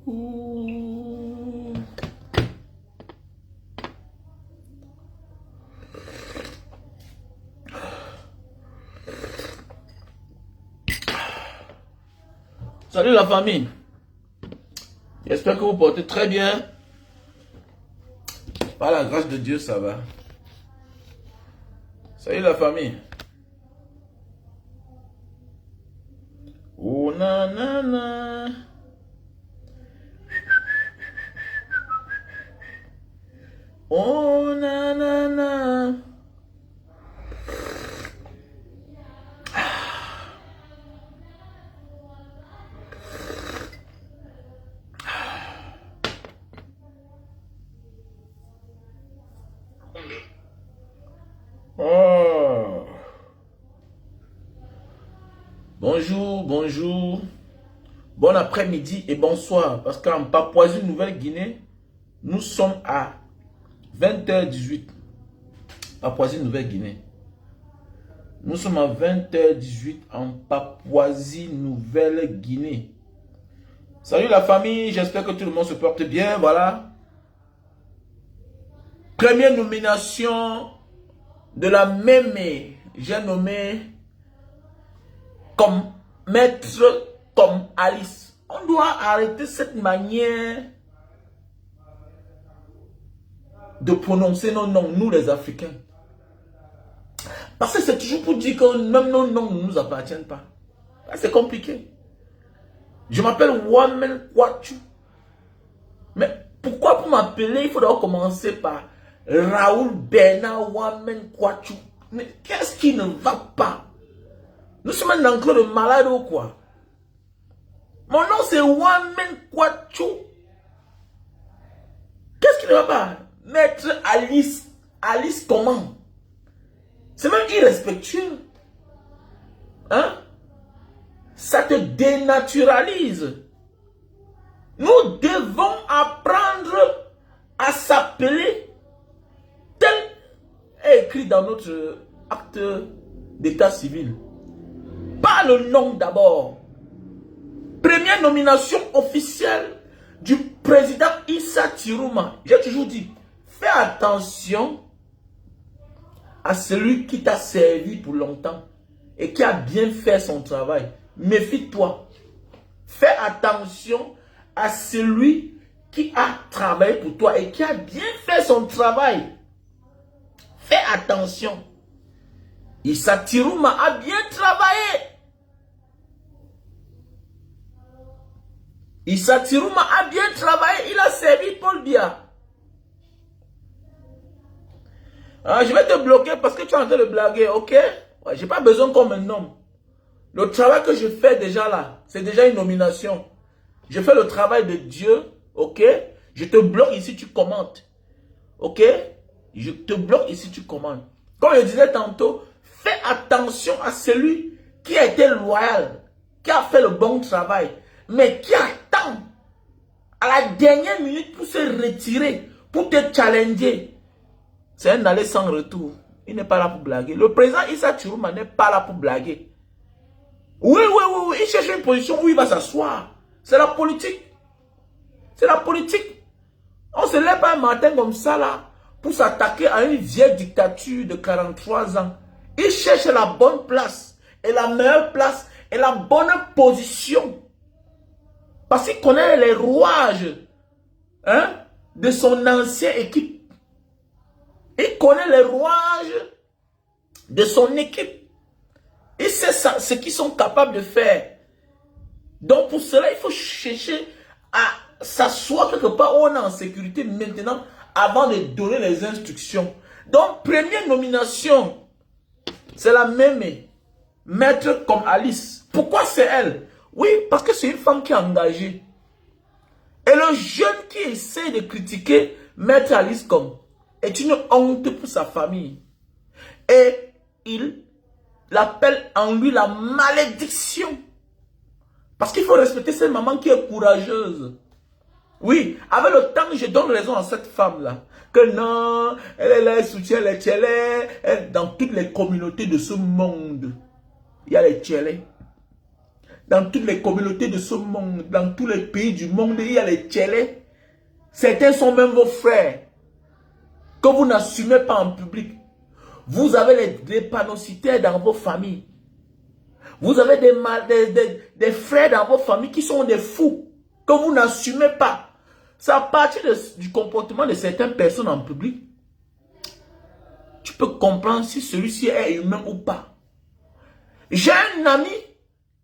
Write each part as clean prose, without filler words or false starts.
Salut la famille. J'espère que vous portez très bien. Par la grâce de Dieu, ça va. Salut la famille. Oh nanana. Oh nanana. Oh. Bonjour, bonjour. Bon après-midi et bonsoir. Parce qu'en Papouasie-Nouvelle-Guinée, nous sommes à 20h18. Papouasie-Nouvelle-Guinée. Nous sommes à 20h18 en Papouasie-Nouvelle-Guinée. Salut la famille, j'espère que tout le monde se porte bien, voilà. Première nomination de la Mémé. J'ai nommé comme maître, comme Alice. On doit arrêter cette manière de prononcer nos noms, nous les Africains. Parce que c'est toujours pour dire que même nos noms ne nous appartiennent pas. C'est compliqué. Je m'appelle Wamen Kwachu. Mais pourquoi pour m'appeler, il faudra commencer par Raoul Bernard Wamen Kwachu. Mais qu'est-ce qui ne va pas? Nous sommes un enclos de malade ou quoi? Mon nom c'est Wamen Kwachu. Qu'est-ce qui ne va pas? Maître Alice. Alice comment? C'est même irrespectueux. Hein? Ça te dénaturalise. Nous devons apprendre à s'appeler tel est écrit dans notre acte d'état civil. Pas le nom d'abord. Première nomination officielle du président Issa Tirouma. J'ai toujours dit, fais attention à celui qui t'a servi pour longtemps et qui a bien fait son travail. Méfie-toi. Fais attention à celui qui a travaillé pour toi et qui a bien fait son travail. Fais attention. Issa Tirouma a bien travaillé. Issa Tirouma a bien travaillé. Il a servi Paul Biya. Je vais te bloquer parce que tu es en train de blaguer, ok? Ouais, j'ai pas besoin qu'on me nomme. Le travail que je fais déjà là, c'est déjà une nomination. Je fais le travail de Dieu, ok? Je te bloque ici, tu commentes. Ok? Je te bloque ici, tu commentes. Comme je disais tantôt, fais attention à celui qui a été loyal, qui a fait le bon travail, mais qui attend à la dernière minute pour se retirer, pour te challenger. C'est un aller sans retour. Il n'est pas là pour blaguer. Le président Issa Tirouma n'est pas là pour blaguer. Oui. Il cherche une position où il va s'asseoir. C'est la politique. C'est la politique. On ne se lève pas un matin comme ça là pour s'attaquer à une vieille dictature de 43 ans. Il cherche la bonne place et la meilleure place et la bonne position. Parce qu'il connaît les rouages de son ancienne équipe. Il connaît les rouages de son équipe. Il sait ce qu'ils sont capables de faire. Donc pour cela, il faut chercher à s'asseoir quelque part où on est en sécurité maintenant avant de donner les instructions. Donc première nomination, c'est la Mémé. Maître comme Alice. Pourquoi c'est elle? Oui, parce que c'est une femme qui est engagée. Et le jeune qui essaie de critiquer Maître Alice comme est une honte pour sa famille. Et il l'appelle en lui la malédiction. Parce qu'il faut respecter cette maman qui est courageuse. Oui, avec le temps, je donne raison à cette femme-là. Que non, elle soutient les tchélés. Dans toutes les communautés de ce monde, il y a les tchélés. Dans toutes les communautés de ce monde, dans tous les pays du monde, il y a les tchélés. Certains sont même vos frères. Que vous n'assumez pas en public. Vous avez les drépanocytaires dans vos familles. Vous avez des frères dans vos familles qui sont des fous. Que vous n'assumez pas. C'est à partir du comportement de certaines personnes en public. Tu peux comprendre si celui-ci est humain ou pas. J'ai un ami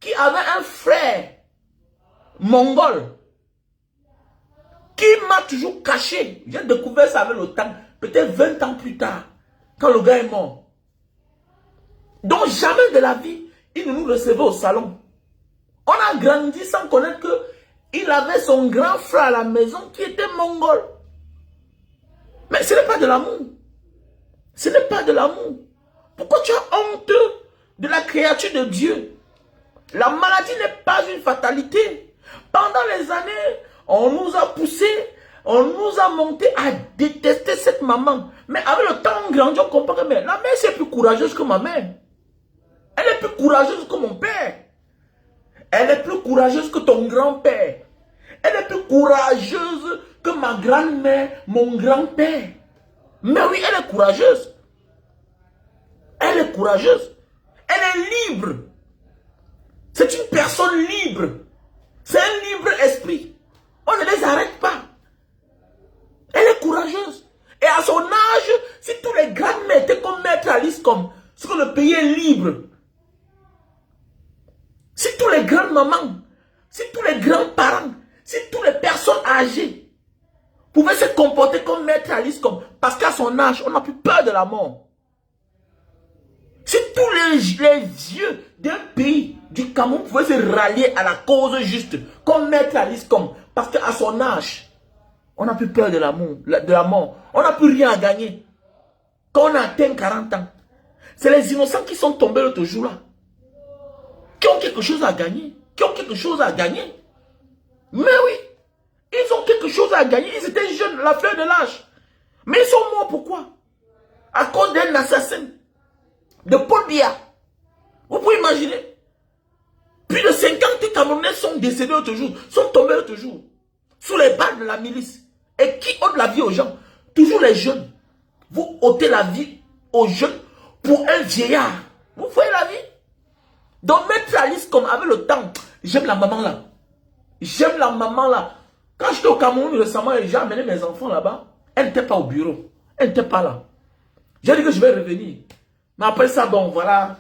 qui avait un frère mongol qui m'a toujours caché. J'ai découvert ça avec le temps, peut-être 20 ans plus tard, quand le gars est mort. Donc jamais de la vie, il ne nous recevait au salon. On a grandi sans connaître qu'il avait son grand frère à la maison qui était mongol. Mais ce n'est pas de l'amour. Ce n'est pas de l'amour. Pourquoi tu as honte de la créature de Dieu? La maladie n'est pas une fatalité. Pendant les années, on nous a poussés, on nous a monté à détester cette maman. Mais avec le temps, on grandit, on comprend que la mère, c'est plus courageuse que ma mère. Elle est plus courageuse que mon père. Elle est plus courageuse que ton grand-père. Elle est plus courageuse que ma grand-mère, mon grand-père. Mais oui, elle est courageuse. Elle est courageuse. Elle est libre. C'est une personne libre. C'est un libre esprit. On ne les arrête pas. Elle est courageuse. Et à son âge, si tous les grands-mères étaient comme Maître Alice, comme ce que le pays est libre. Si tous les grands-mamans, si tous les grands-parents, si toutes les personnes âgées pouvaient se comporter comme Maître Alice, comme, parce qu'à son âge, on n'a plus peur de la mort. Si tous les yeux d'un pays, du Cameroun, pouvaient se rallier à la cause juste, comme Maître Alice, comme, parce qu'à son âge, on n'a plus peur de la mort. On n'a plus rien à gagner. Quand on a atteint 40 ans, c'est les innocents qui sont tombés l'autre jour là. Qui ont quelque chose à gagner. Qui ont quelque chose à gagner. Mais oui, ils ont quelque chose à gagner. Ils étaient jeunes, la fleur de l'âge. Mais ils sont morts pourquoi? À cause d'un assassin. De Paul Biya. Vous pouvez imaginer. Plus de 50 Camerounais sont décédés l'autre jour. Sont tombés l'autre jour. Sous les balles de la milice. Et qui ôte la vie aux gens? Toujours les jeunes. Vous ôtez la vie aux jeunes pour un vieillard. Vous voyez la vie? Donc, Maître Alice, comme avec le temps, j'aime la maman là. J'aime la maman là. Quand j'étais au Cameroun récemment et j'ai amené mes enfants là-bas, elle n'était pas au bureau. Elle n'était pas là. J'ai dit que je vais revenir. Mais après ça, bon, voilà.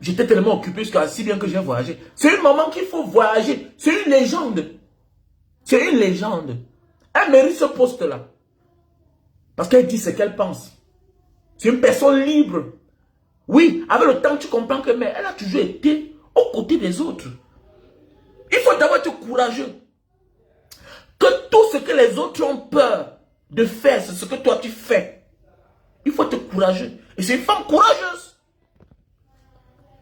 J'étais tellement occupé jusqu'à si bien que j'ai voyagé. C'est une maman qu'il faut voyager. C'est une légende. C'est une légende. Elle mérite ce poste-là. Parce qu'elle dit ce qu'elle pense. C'est une personne libre. Oui, avec le temps, tu comprends que mais elle a toujours été aux côtés des autres. Il faut d'abord être courageux. Que tout ce que les autres ont peur de faire, c'est ce que toi tu fais. Il faut être courageux. Et c'est une femme courageuse.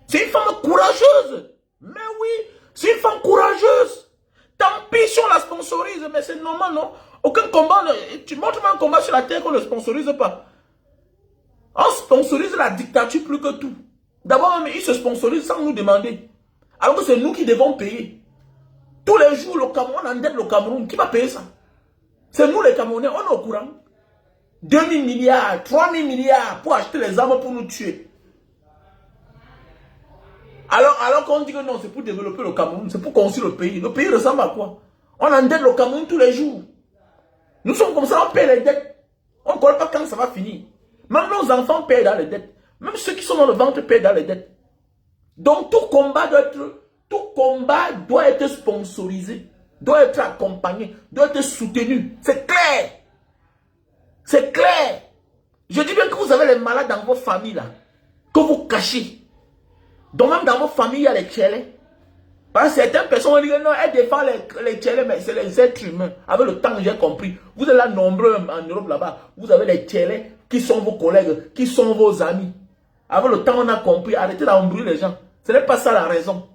C'est une femme courageuse. Mais oui, c'est une femme courageuse. Tant pis si on la sponsorise, mais c'est normal, non? Aucun combat, tu montres-moi un combat sur la terre qu'on ne sponsorise pas. On sponsorise la dictature plus que tout. D'abord, ils se sponsorisent sans nous demander. Alors que c'est nous qui devons payer. Tous les jours, le Cameroun, on endette le Cameroun. Qui va payer ça? C'est nous les Camerounais, on est au courant. 2000 milliards, 3000 milliards pour acheter les armes pour nous tuer. Alors qu'on dit que non, c'est pour développer le Cameroun, c'est pour construire le pays. Le pays ressemble à quoi? On endette le Cameroun tous les jours. Nous sommes comme ça, on paye les dettes. On ne connaît pas quand ça va finir. Même nos enfants payent dans les dettes. Même ceux qui sont dans le ventre payent dans les dettes. Donc tout combat doit être sponsorisé, doit être accompagné, doit être soutenu. C'est clair. C'est clair. Je dis bien que vous avez les malades dans vos familles là, que vous cachez. Donc même dans vos familles, il y a les tchélés. Parce que certaines personnes disent non, elles défendent les tchélés, mais c'est les êtres humains. Avec le temps, j'ai compris. Vous êtes là nombreux en Europe là-bas. Vous avez les tchélés qui sont vos collègues, qui sont vos amis. Avec le temps, on a compris. Arrêtez d'embrouiller les gens. Ce n'est pas ça la raison.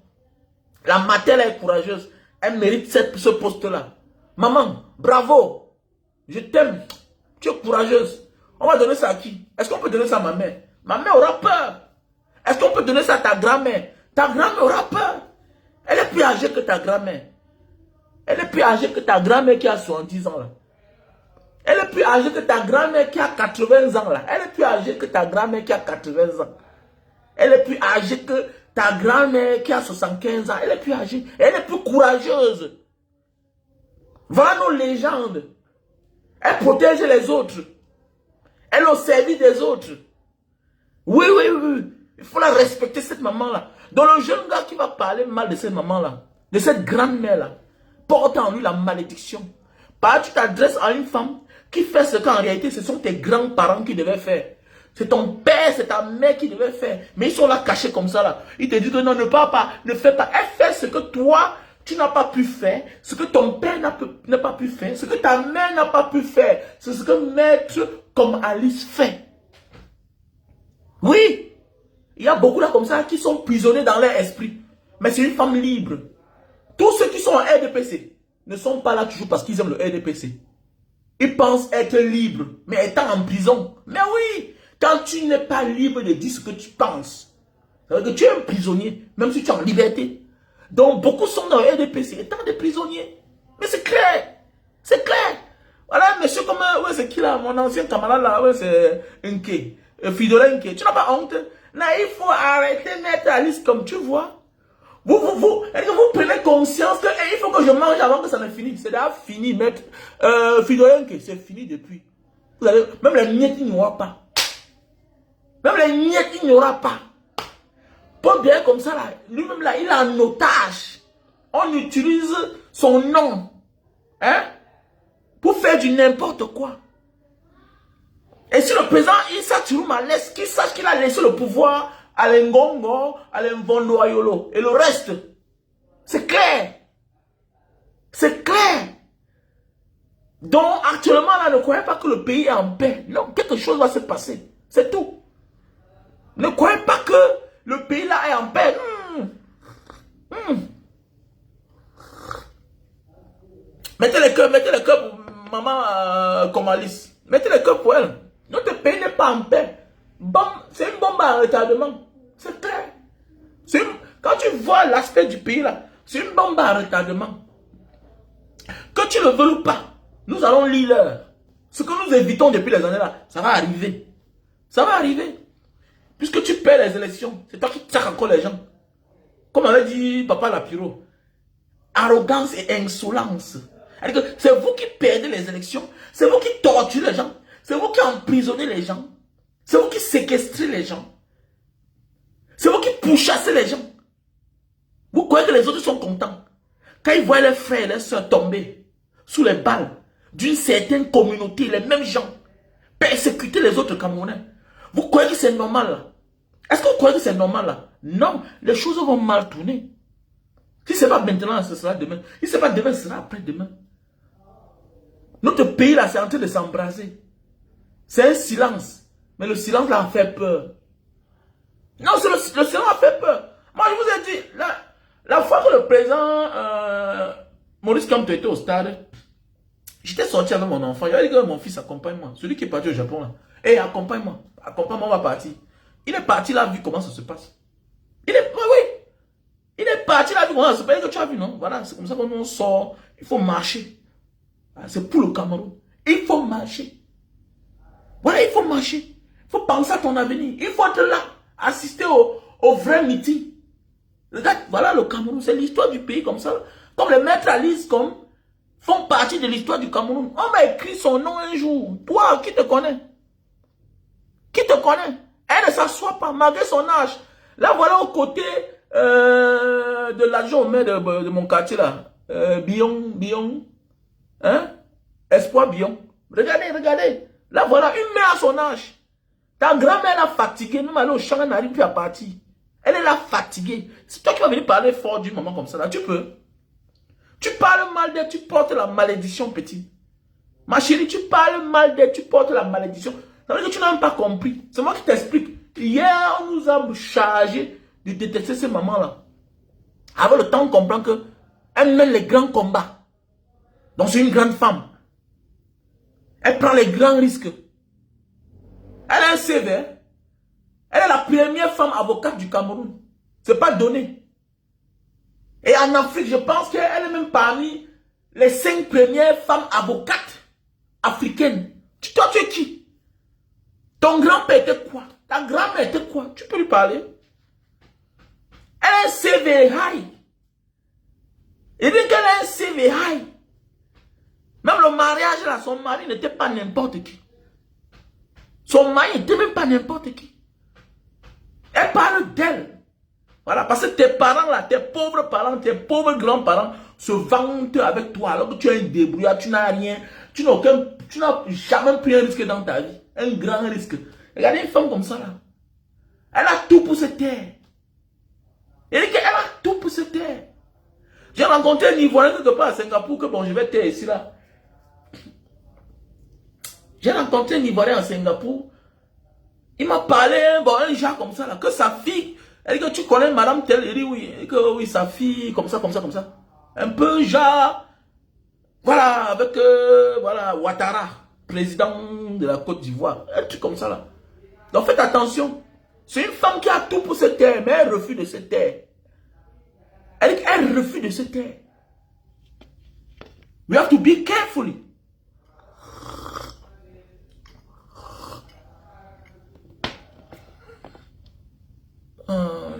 La Matel est courageuse. Elle mérite ce poste-là. Maman, bravo. Je t'aime. Tu es courageuse. On va donner ça à qui? Est-ce qu'on peut donner ça à ma mère? Ma mère aura peur. Est-ce qu'on peut donner ça à ta grand-mère? Ta grand-mère aura peur. âgée que ta grand-mère. Elle est plus âgée que ta grand-mère qui a 70 ans là. Elle est plus âgée que ta grand-mère qui a 80 ans là. Elle est plus âgée que ta grand-mère qui a 80 ans. Elle est plus âgée que ta grand-mère qui a 75 ans. Elle est plus âgée. Elle est plus courageuse. Voilà nos légendes. Elle protège les autres. Elle est au service des autres. Oui, oui, oui. Il faut la respecter, cette maman-là. Donc le jeune gars qui va parler mal de cette maman-là, de cette grand-mère-là, porte en lui la malédiction. Parce que tu t'adresses à une femme qui fait ce qu'en réalité, ce sont tes grands-parents qui devaient faire. C'est ton père, c'est ta mère qui devait faire. Mais ils sont là cachés comme ça là. Ils te disent que non, ne parle pas, ne fais pas. Elle fait ce que toi, tu n'as pas pu faire. Ce que ton père n'a pas pu faire. Ce que ta mère n'a pas pu faire. C'est ce que maître comme Alice fait. Oui. Il y a beaucoup là comme ça qui sont prisonniers dans leur esprit. Mais c'est une femme libre. Tous ceux qui sont en RDPC ne sont pas là toujours parce qu'ils aiment le RDPC. Ils pensent être libres, mais étant en prison. Mais oui. Quand tu n'es pas libre de dire ce que tu penses, ça veut dire que tu es un prisonnier, même si tu es en liberté. Donc, beaucoup sont dans le RDPC, étant des prisonniers. Mais c'est clair. C'est clair. Voilà, monsieur, comme, ouais, c'est qui là, mon ancien camarade là, ouais, c'est Nké, Fidola Nké. Tu n'as pas honte? Là, il faut arrêter mettre Alice comme tu vois. Vous prenez conscience qu'il faut que je mange avant que ça ne finisse. C'est déjà fini, maître. Fidola Nké, c'est fini depuis. Vous allez, même les miettes, il n'y aura pas. Même les miettes, il n'y aura pas. Pas bien comme ça, là. Lui-même, là, il est en otage. On utilise son nom. Hein? Pour faire du n'importe quoi. Et si le président Issa Chiruma laisse, qu'il sache qu'il a laissé le pouvoir à l'Ngongo, à l'Nvondo Ayolo. Et le reste, c'est clair. C'est clair. Donc, actuellement, là, ne croyez pas que le pays est en paix. Non, quelque chose va se passer. C'est tout. Ne croyez pas que le pays là est en paix. Mettez le cœur pour maman comme Alice. Mettez le cœur pour elle. Notre pays n'est pas en paix. C'est une bombe à retardement. C'est clair. Quand tu vois l'aspect du pays là, c'est une bombe à retardement. Que tu le veux ou pas, nous allons lire l'heure. Ce que nous évitons depuis les années là, ça va arriver. Ça va arriver. Puisque tu perds les élections, c'est toi qui tires encore les gens. Comme avait dit Papa Lapiro, arrogance et insolence. C'est vous qui perdez les élections, c'est vous qui torturez les gens, c'est vous qui emprisonnez les gens, c'est vous qui séquestrez les gens, c'est vous qui pourchassez les gens. Vous croyez que les autres sont contents quand ils voient leurs frères et leurs soeurs tomber sous les balles d'une certaine communauté, les mêmes gens, persécuter les autres Camerounais. Vous croyez que c'est normal là? Est-ce que vous croyez que c'est normal là? Non, les choses vont mal tourner. Si ce n'est pas maintenant, ce sera demain. Si ce n'est pas demain, ce sera après-demain. Notre pays là, c'est en train de s'embraser. C'est un silence. Mais le silence là a fait peur. Non, le silence a fait peur. Moi, je vous ai dit, la fois que le président Maurice Kamto était au stade, j'étais sorti avec mon enfant. Il a dit que mon fils accompagne-moi. Celui qui est parti au Japon là. Hé, accompagne-moi. Accompagne-moi, on va partir. Il est parti là, vu comment ça se passe. Oui. Il est parti là, vu comment ça se passe. Que tu as vu, non? Voilà, c'est comme ça qu'on sort. Il faut marcher. C'est pour le Cameroun. Il faut marcher. Voilà, il faut marcher. Il faut penser à ton avenir. Il faut être là, assister au vrai meeting. Regarde, voilà le Cameroun. C'est l'histoire du pays comme ça. Comme les maîtres Alice, comme font partie de l'histoire du Cameroun. On m'a écrit son nom un jour. Toi, qui te connaît? Qui te connaît? Elle ne s'assoit pas, malgré son âge. Là, voilà, aux côtés de l'adjoint au maire de mon quartier, là. Bion. Hein? Espoir Bion. Regardez. Là, voilà, une mère à son âge. Ta grand-mère l'a fatiguée. Même aller au champ, elle n'arrive plus à partir. Elle est là fatiguée. C'est toi qui vas venir parler fort d'une maman comme ça, là. Tu peux. Tu parles mal d'elle, tu portes la malédiction, petit. Ma chérie, tu parles mal d'elle, tu portes la malédiction. Ça veut dire que tu n'as même pas compris. C'est moi qui t'explique. Hier, on nous a chargé de détester ces mamans-là. Avec le temps, on comprend qu'elle mène les grands combats. Donc, c'est une grande femme. Elle prend les grands risques. Elle a un CV. Elle est la première femme avocate du Cameroun. Ce n'est pas donné. Et en Afrique, je pense qu'elle est même parmi les 5 premières femmes avocates africaines. Toi, tu es qui? Ton grand-père était quoi? Ta grand-mère était quoi? Tu peux lui parler? Elle a un CV high. Il dit qu'elle a un CV high. Même le mariage là, son mari n'était pas n'importe qui. Son mari n'était même pas n'importe qui. Elle parle d'elle. Voilà, parce que tes parents là, tes pauvres parents, tes pauvres grands-parents se vantent avec toi alors que tu es un débrouillard, tu n'as rien, tu n'as jamais pris un risque dans ta vie. Un grand risque. Regardez une femme comme ça là. Elle a tout pour se taire. Elle dit qu'elle a tout pour se taire. J'ai rencontré un Ivoirien quelque part à Singapour que bon, je vais taire ici là. J'ai rencontré un Ivoirien à Singapour. Il m'a parlé, bon, un genre comme ça là, que sa fille, elle dit que tu connais madame telle, il dit oui, que oui, sa fille, comme ça, comme ça, comme ça. Un peu genre, voilà, avec, voilà, Ouattara, président de la Côte d'Ivoire. Un truc comme ça là. Donc faites attention. C'est une femme qui a tout pour se taire, mais elle refuse de se taire. Elle refuse de se taire. We have to be careful.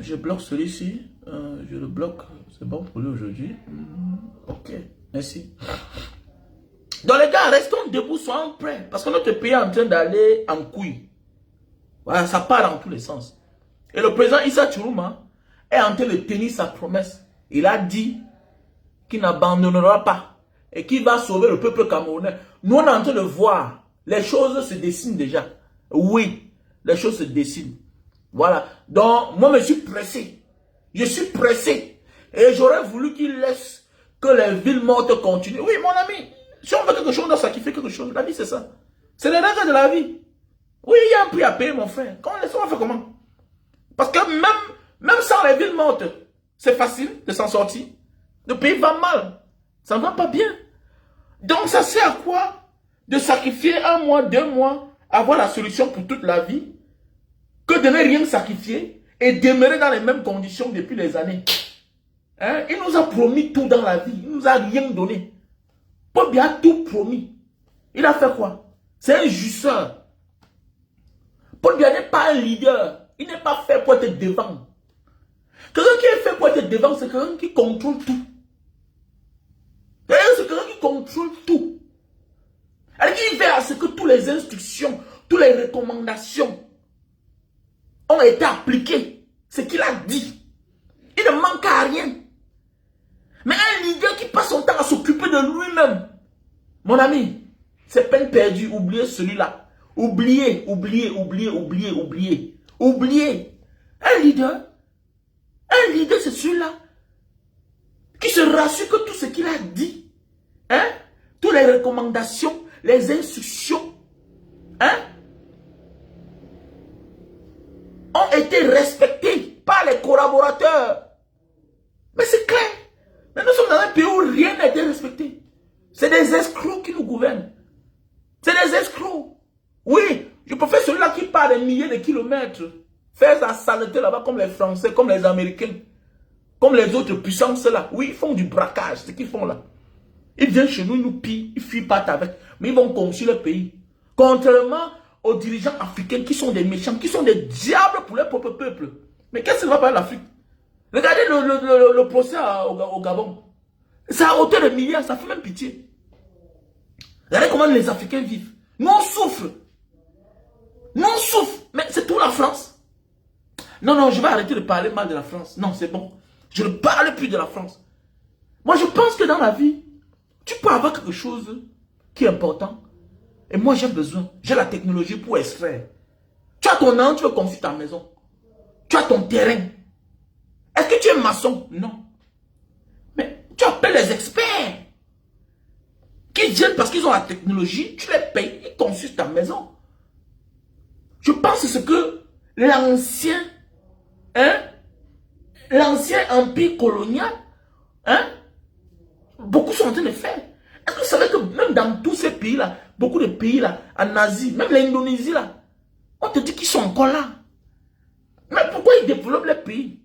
Je bloque celui-ci. Je le bloque. C'est bon pour lui aujourd'hui. Ok, merci. Dans les gars, restons debout, soyons prêts. Parce que notre pays est en train d'aller en couille. Voilà, ça part dans tous les sens. Et le président Issa Chourouma est en train de tenir sa promesse. Il a dit qu'il n'abandonnera pas et qu'il va sauver le peuple camerounais. Nous, on est en train de voir. Les choses se dessinent déjà. Oui, les choses se dessinent. Voilà. Donc, moi, je suis pressé. Je suis pressé. Et j'aurais voulu qu'il laisse que les villes mortes continuent. Oui, mon ami, si on veut quelque chose, on doit sacrifier quelque chose. La vie, c'est ça. C'est les règles de la vie. Oui, il y a un prix à payer, mon frère. Quand on laisse, on va faire comment? Parce que même sans les villes mortes, c'est facile de s'en sortir. Le pays va mal. Ça ne va pas bien. Donc, ça sert à quoi de sacrifier 1 mois, 2 mois, avoir la solution pour toute la vie, que de ne rien sacrifier et demeurer dans les mêmes conditions depuis des années. Hein? Il nous a promis tout dans la vie. Il nous a rien donné. Paul Biya a tout promis. Il a fait quoi? C'est un jouisseur. Paul Biya n'est pas un leader. Il n'est pas fait pour être devant. Quelqu'un qui est fait pour être devant, c'est quelqu'un qui contrôle tout. C'est quelqu'un qui contrôle tout. Il veut à ce que toutes les instructions, toutes les recommandations ont été appliquées. Ce qu'il a dit. Il ne manque à rien. Mais un leader qui passe son temps à s'occuper de lui-même, mon ami, c'est peine perdue. Oubliez celui-là. Oubliez. Un leader, c'est celui-là qui se rassure que tout ce qu'il a dit, hein, toutes les recommandations, les instructions, hein, ont été respectées par les collaborateurs. Mais c'est clair. Mais nous sommes dans un pays où rien n'a été respecté. C'est des escrocs qui nous gouvernent. C'est des escrocs. Oui, je préfère celui-là qui part des milliers de kilomètres, faire sa saleté là-bas comme les Français, comme les Américains, comme les autres puissances là. Oui, ils font du braquage, ce qu'ils font là. Ils viennent chez nous, ils nous pillent, ils fuient pas avec. Mais ils vont construire le pays. Contrairement aux dirigeants africains qui sont des méchants, qui sont des diables pour leur propre peuple. Mais qu'est-ce qui va pas l'Afrique? Regardez le procès au Gabon. C'est à hauteur de milliards, ça fait même pitié. Regardez comment les Africains vivent. Nous on souffre. Nous on souffre. Mais c'est tout la France. Non, je vais arrêter de parler mal de la France. Non, c'est bon. Je ne parle plus de la France. Moi, je pense que dans la vie, tu peux avoir quelque chose qui est important. Et moi, j'ai besoin. J'ai la technologie pour extraire. Tu as ton an, tu veux construire ta maison. Tu as ton terrain. Est-ce que tu es maçon? Non. Mais tu appelles les experts qui viennent parce qu'ils ont la technologie, tu les payes, ils construisent ta maison. Je pense que c'est ce que l'ancien empire colonial, beaucoup sont en train de faire. Est-ce que vous savez que même dans tous ces pays-là, beaucoup de pays là, en Asie, même l'Indonésie là, on te dit qu'ils sont encore là. Mais pourquoi ils développent les pays?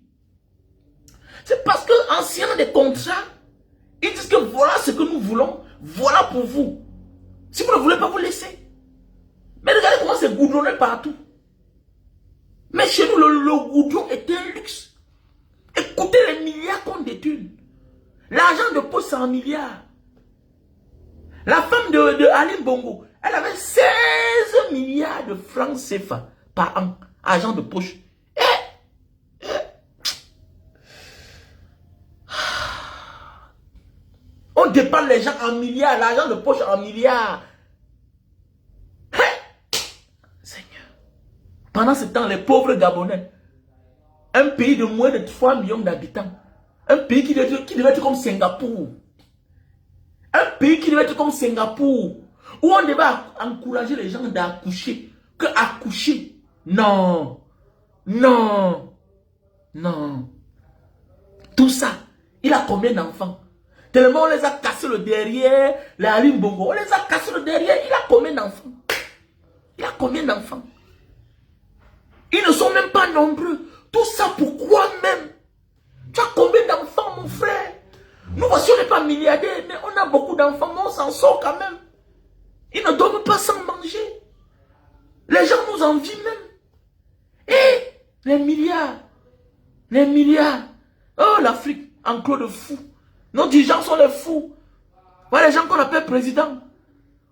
C'est parce qu'en signant des contrats, ils disent que voilà ce que nous voulons, voilà pour vous. Si vous ne voulez pas, vous laissez. Mais regardez comment c'est goudronné partout. Mais chez nous, le goudron est un luxe. Écoutez les milliards qu'on détruit. L'argent de poche, c'est 1 milliard. La femme de Aline Bongo, elle avait 16 milliards de francs CFA par an. Argent de poche. On dépense les gens en milliards. L'argent de poche en milliards. Seigneur. Pendant ce temps, les pauvres Gabonais, un pays de moins de 3 millions d'habitants, un pays qui devait être comme Singapour, un pays qui devait être comme Singapour, où on devait encourager les gens d'accoucher, que accoucher, non, non, non. Tout ça, il a combien d'enfants? Tellement on les a cassé le derrière, les Aline Bongo, on les a cassé le derrière, il a combien d'enfants? Il a combien d'enfants? Ils ne sont même pas nombreux. Tout ça pourquoi même? Tu as combien d'enfants, mon frère? Nous voici, on n'est pas milliardaires, mais on a beaucoup d'enfants, mais on s'en sort quand même. Ils ne dorment pas sans manger. Les gens nous envient même. Et les milliards. Les milliards. Oh, l'Afrique, enclos de fous. Nos dirigeants sont les fous. Voilà les gens qu'on appelle présidents.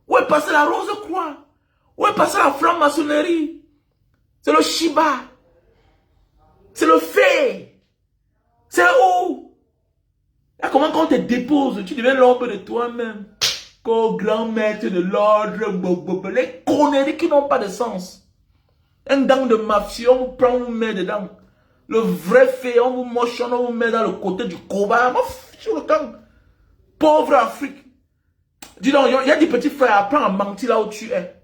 Où est passée la Rose-Croix? Où est passée la franc-maçonnerie? C'est le Shiba. C'est le fait. C'est où? Là, comment quand on te dépose, tu deviens l'ombre de toi-même. Qu'au grand maître de l'ordre, les conneries qui n'ont pas de sens. Un gang de mafieux, on vous prend, on vous met dedans. Le vrai fait, on vous mochonne, on vous met dans le côté du combat. Sur le camp. Pauvre Afrique. Dis donc, il y a des petits frères, apprends à mentir là où tu es.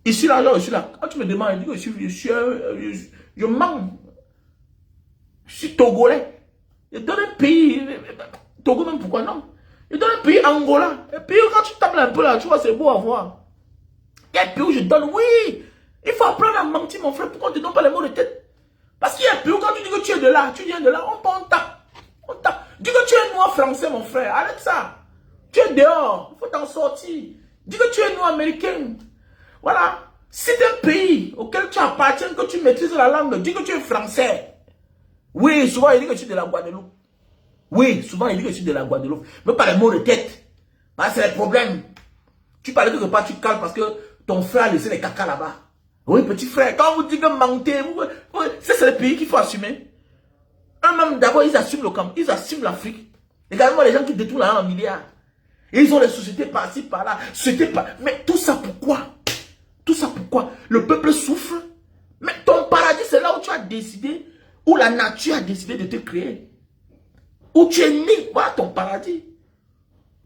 Ici, là, je suis là. Quand tu me demandes, je dis que je mens. Je suis togolais. Je donne un pays. Togo même, pourquoi non? Je donne un pays Angola. Un pays où quand tu tapes un peu là, tu vois, c'est beau à voir. Il y a un pays où je donne, oui. Il faut apprendre à mentir, mon frère. Pourquoi on ne te donne pas les mots de tête? Parce qu'il y a un pays où quand tu dis que tu es de là, tu viens de là, on tape. On tape. Dis que tu es noir français, mon frère. Arrête ça. Tu es dehors. Il faut t'en sortir. Dis que tu es noir américain. Voilà. C'est un pays auquel tu appartiens, que tu maîtrises la langue. Dis que tu es français. Oui, souvent il dit que tu es de la Guadeloupe. Oui, souvent il dit que tu es de la Guadeloupe. Mais pas les mots de tête. Parce que c'est le problème. Tu parles quelque part, tu calmes parce que ton frère a laissé les caca là-bas. Oui, petit frère, quand vous dites que mentez, c'est le pays qu'il faut assumer. Eux-mêmes, d'abord, ils assument le camp. Ils assument l'Afrique. Regardez-moi les gens qui détournent l'argent en milliards. Et ils ont les sociétés par-ci, par-là. Mais tout ça pourquoi? Tout ça pourquoi? Le peuple souffre. Mais ton paradis, c'est là où tu as décidé, où la nature a décidé de te créer. Où tu es né, voilà ton paradis.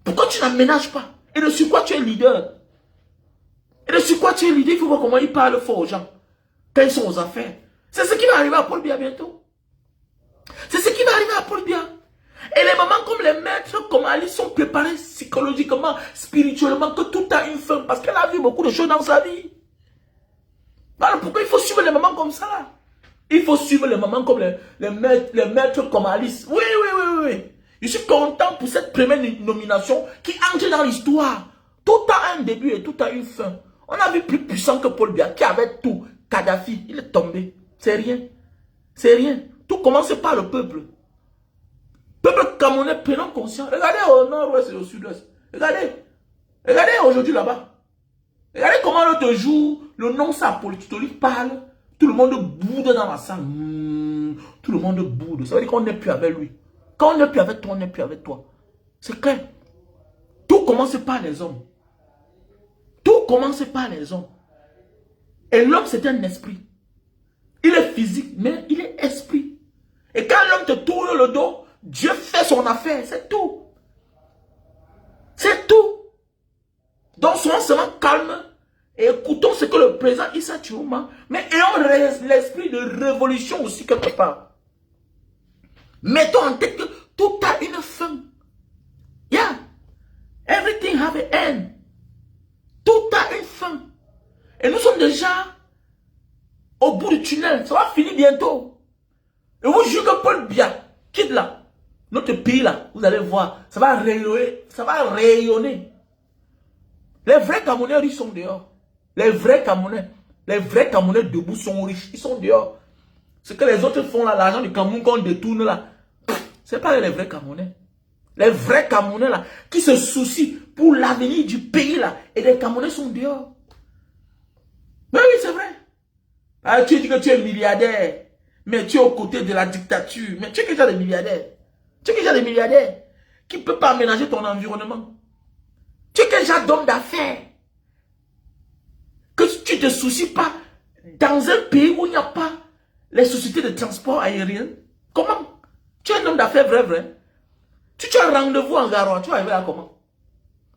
Pourquoi tu n'aménages pas? Et de sur quoi tu es leader? Et de sur quoi tu es leader? Il faut voir comment ils parlent fort aux gens. Quand ils sont aux affaires. C'est ce qui va arriver à Paul Biya bientôt. C'est ce qui va arriver à Paul Biya. Et les mamans comme les maîtres, comme Ali, sont préparés psychologiquement, spirituellement, que tout a une fin. Parce qu'elle a vu beaucoup de choses dans sa vie. Voilà pourquoi il faut suivre les mamans comme ça. Il faut suivre les mamans comme les maîtres comme Alice. Oui, oui, oui, oui. Je suis content pour cette première nomination qui entre dans l'histoire. Tout a un début et tout a une fin. On a vu plus puissant que Paul Biya qui avait tout. Kadhafi, il est tombé. C'est rien. C'est rien. Tout commence par le peuple. Peuple camerounais, prenons conscience. Regardez au nord-ouest et au sud-ouest. Regardez. Regardez aujourd'hui là-bas. Regardez comment l'autre jour, le non-ça politique parle. Tout le monde boude dans la salle. Tout le monde boude. Ça veut dire qu'on n'est plus avec lui. Quand on n'est plus avec toi, on n'est plus avec toi. C'est clair. Tout commence par les hommes. Tout commence par les hommes. Et l'homme, c'est un esprit. Il est physique, mais il est esprit. Et quand l'homme te tourne le dos, Dieu fait son affaire. C'est tout. C'est tout. Donc, soyons seulement calmes et écoutons ce que le président Issa Chiouma, mais ayons l'esprit de révolution aussi quelque part. Mettons en tête que tout a une fin. Yeah. Everything have an end. Tout a une fin. Et nous sommes déjà au bout du tunnel. Ça va finir bientôt. Et vous jugez que Paul Biya, quitte là. Notre pays là, vous allez voir, ça va rayonner, ça va rayonner. Les vrais Camerounais riches sont dehors. Les vrais Camerounais debout sont riches, ils sont dehors. Ce que les autres font là, l'argent du Cameroun qu'on détourne là, c'est pas les vrais Camerounais. Les vrais Camerounais là, qui se soucient pour l'avenir du pays là, et les Camerounais sont dehors. Mais oui, c'est vrai. Ah, tu dis que tu es milliardaire, mais tu es aux côtés de la dictature. Mais tu es déjà des milliardaires. Tu es déjà des milliardaires qui ne peuvent pas aménager ton environnement. Tu es déjà d'homme d'affaires. Que tu ne te soucies pas dans un pays où il n'y a pas les sociétés de transport aérien. Comment? Tu es un homme d'affaires vrai. Si tu as rendez-vous en Garoua, tu vas arriver là comment?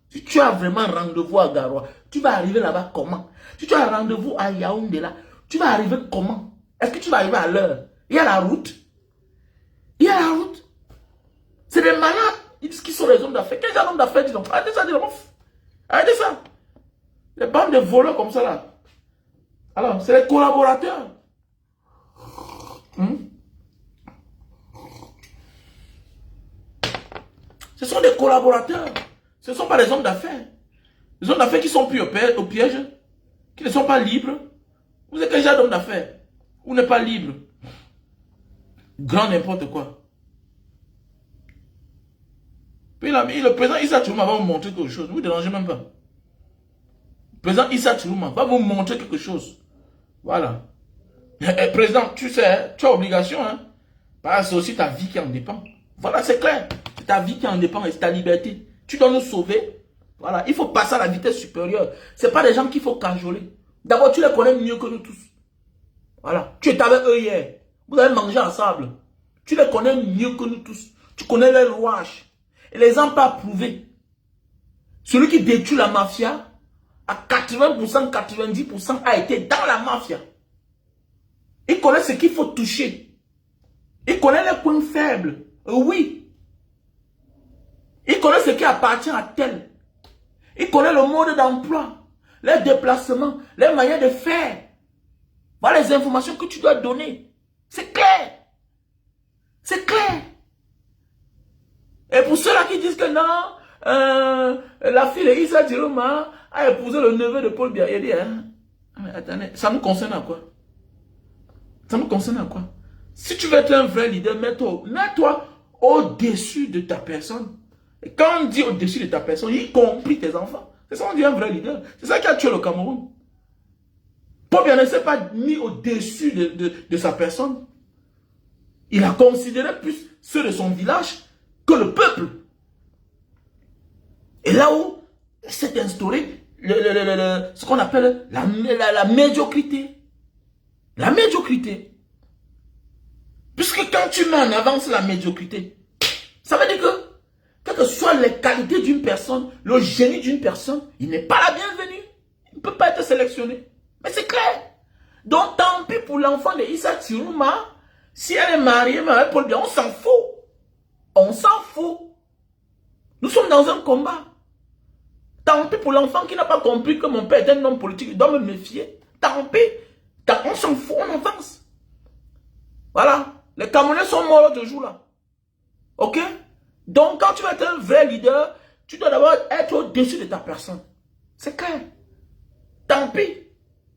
Si tu as vraiment rendez-vous à Garoua, tu vas arriver là-bas comment? Si tu as rendez-vous à Yaoundé là, tu vas arriver comment? Est-ce que tu vas arriver à l'heure? Il y a la route. Il y a la route. C'est des malades. Ils disent qu'ils sont les hommes d'affaires. Quels hommes d'affaires disent? Arrêtez ça, arrêtez ça. Les bandes de voleurs comme ça là. Alors, c'est les collaborateurs. Ce sont des collaborateurs. Ce ne sont pas les hommes d'affaires. Les hommes d'affaires qui sont pris au piège, qui ne sont pas libres. Vous êtes déjà d'hommes d'affaires. Vous n'êtes pas libre. Grand n'importe quoi. Puis le président Issa Chiroma va vous montrer quelque chose. Ne vous dérangez même pas. Le président Issa Chiroma va vous montrer quelque chose. Voilà. Président, tu sais, tu as obligation, hein. Parce que c'est aussi ta vie qui en dépend. Voilà, c'est clair. C'est ta vie qui en dépend et c'est ta liberté. Tu dois nous sauver. Voilà, il faut passer à la vitesse supérieure. Ce n'est pas des gens qu'il faut cajoler. D'abord, tu les connais mieux que nous tous. Voilà. Tu étais avec eux hier. Vous avez mangé ensemble. Tu les connais mieux que nous tous. Tu connais les rouages. Et les gens pas prouvé. Celui qui détruit la mafia, à 80%, 90% a été dans la mafia. Il connaît ce qu'il faut toucher. Il connaît les points faibles. Oui. Il connaît ce qui appartient à tel. Il connaît le mode d'emploi, les déplacements, les moyens de faire. Voilà les informations que tu dois donner. C'est clair. C'est clair. Et pour ceux-là qui disent que non, la fille de Issa Chiroma a épousé le neveu de Paul Biya, il dit, hein, mais attendez, ça nous concerne à quoi? Ça nous concerne à quoi? Si tu veux être un vrai leader, mets-toi au-dessus de ta personne. Et quand on dit au-dessus de ta personne, y compris tes enfants, c'est ça qu'on dit un vrai leader. C'est ça qui a tué le Cameroun. Paul Biya ne s'est pas mis au-dessus de sa personne. Il a considéré plus ceux de son village que le peuple. Et là où s'est instauré ce qu'on appelle la médiocrité. La médiocrité. Puisque quand tu mets en avance la médiocrité, ça veut dire que, quelles que soient les qualités d'une personne, le génie d'une personne, il n'est pas la bienvenue. Il ne peut pas être sélectionné. Mais c'est clair. Donc tant pis pour l'enfant de Issa Chiroma, si elle est mariée avec Paul Biya, on s'en fout. On s'en fout. Nous sommes dans un combat. Tant pis pour l'enfant qui n'a pas compris que mon père est un homme politique, il doit me méfier. Tant pis. On s'en fout, on avance. Voilà. Les Camerounais sont morts l'autre jour là. Ok? Donc quand tu vas être un vrai leader, tu dois d'abord être au-dessus de ta personne. C'est clair. Tant pis.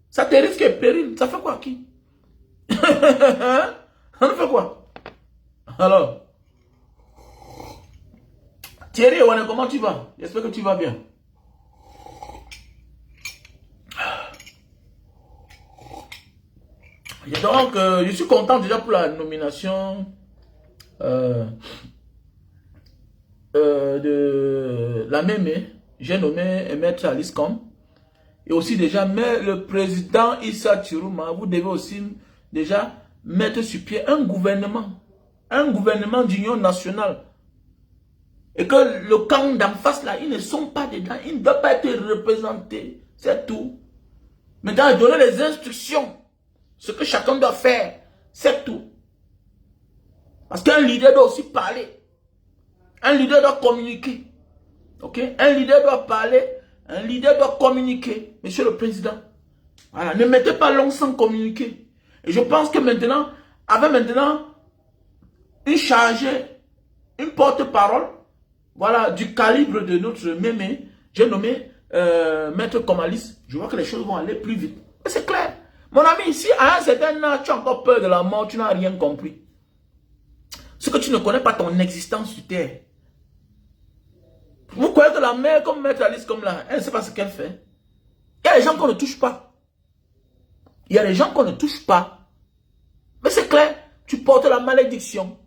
Ça te risque et péril. Ça fait quoi qui? Ça nous fait quoi? Alors. Thierry, comment tu vas? J'espère que tu vas bien. Et donc, je suis content déjà pour la nomination de la Mémé. J'ai nommé Maître Alice Com. Et aussi déjà, mais le président Issa Chiroma, vous devez aussi déjà mettre sur pied un gouvernement d'union nationale. Et que le camp d'en face là, ils ne sont pas dedans, ils ne doivent pas être représentés. C'est tout. Maintenant, donner les instructions, ce que chacun doit faire, c'est tout. Parce qu'un leader doit aussi parler. Un leader doit communiquer. Ok? Un leader doit parler, un leader doit communiquer. Monsieur le Président. Voilà, ne mettez pas long sans communiquer. Et je pense que maintenant, avec maintenant, une chargée, une porte-parole, voilà, du calibre de notre mémé, j'ai nommé Maître Komalis, je vois que les choses vont aller plus vite. C'est clair. Mon ami, si à un certain âge, tu as encore peur de la mort, tu n'as rien compris. Ce que tu ne connais pas ton existence sur terre. Vous croyez que la mère, comme Maître Alice, comme là, elle ne sait pas ce qu'elle fait. Il y a des gens qu'on ne touche pas. Il y a des gens qu'on ne touche pas. Mais c'est clair, tu portes la malédiction.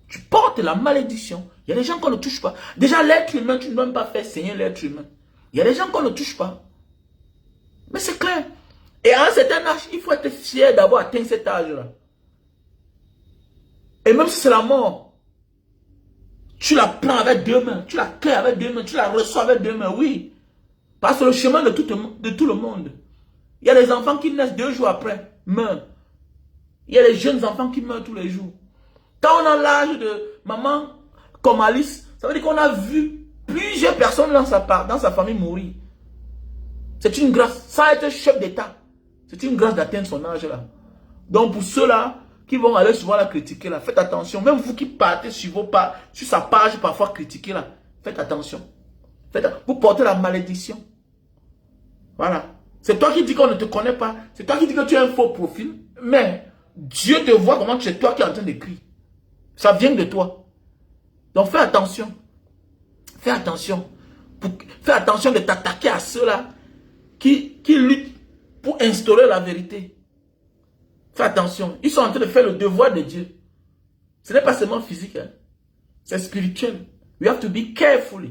Tu portes la malédiction. Il y a des gens qu'on ne touche pas. Déjà, l'être humain, tu ne dois même pas faire saigner l'être humain. Il y a des gens qu'on ne touche pas. Mais c'est clair. Et à un certain âge, il faut être fier d'avoir atteint cet âge-là. Et même si c'est la mort, tu la prends avec deux mains, tu la crées avec deux mains, tu la reçois avec deux mains, oui. Parce que le chemin de tout le monde. Il y a des enfants qui naissent 2 jours après, meurent. Il y a des jeunes enfants qui meurent tous les jours. Quand on a l'âge de maman comme Alice, ça veut dire qu'on a vu plusieurs personnes dans sa famille mourir. C'est une grâce, sans être chef d'État. C'est une grâce d'atteindre son âge là. Donc pour ceux-là qui vont aller souvent la critiquer là, faites attention. Même vous qui partez sur sa page parfois critiquer là, faites attention. Vous portez la malédiction. Voilà. C'est toi qui dis qu'on ne te connaît pas. C'est toi qui dis que tu as un faux profil. Mais Dieu te voit comment c'est toi qui es en train d'écrire. Ça vient de toi. Donc fais attention. Fais attention. Fais attention de t'attaquer à ceux-là qui luttent pour instaurer la vérité. Fais attention. Ils sont en train de faire le devoir de Dieu. Ce n'est pas seulement physique. Hein. C'est spirituel. We have to be careful.